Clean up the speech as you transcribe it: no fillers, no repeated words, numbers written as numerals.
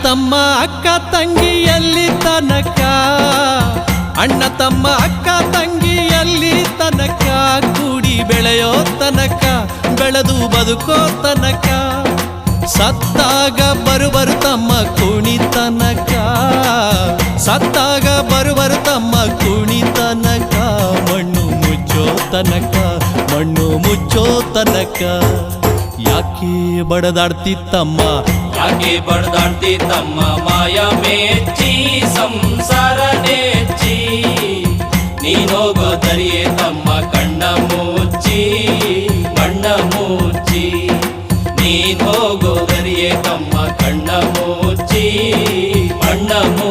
ತಮ್ಮ ಅಕ್ಕ ತಂಗಿಯಲ್ಲಿ ತನಕ, ಅಣ್ಣ ತಮ್ಮ ಅಕ್ಕ ತಂಗಿಯಲ್ಲಿ ತನಕ, ಕೂಡಿ ಬೆಳೆಯೋ ತನಕ, ಬೆಳೆದು ಬದುಕೋ ತನಕ, ಸತ್ತಾಗ ಬರುವರು ತಮ್ಮ ಕುಣಿ ತನಕ, ಸತ್ತಾಗ ಬರುವರು ತಮ್ಮ ಕುಣಿ ತನಕ, ಮಣ್ಣು ಮುಚ್ಚೋ ತನಕ, ಮಣ್ಣು ಮುಚ್ಚೋ ತನಕ. ಯಾಕೆ ಬಡದಾಡ್ತಿತ್ತಮ್ಮ, ಯಾಕೆ ಬಡದಾಡ್ತಿತ್ತಮ್ಮ, ಮಾಯ ಮೆಚ್ಚಿ ಸಂಸಾರ ನೆಚ್ಚಿ, ನೀನೋಗೋದರಿಯೇ ತಮ್ಮ ಕಣ್ಣ ಮುಚ್ಚಿ, ಕಣ್ಣ ಮುಚ್ಚಿ, ನೀನ್ ಹೋಗೋದರಿಯೇ ತಮ್ಮ ಕಣ್ಣ ಮುಚ್ಚಿ, ಕಣ್ಣ ಮುಚ್ಚಿ.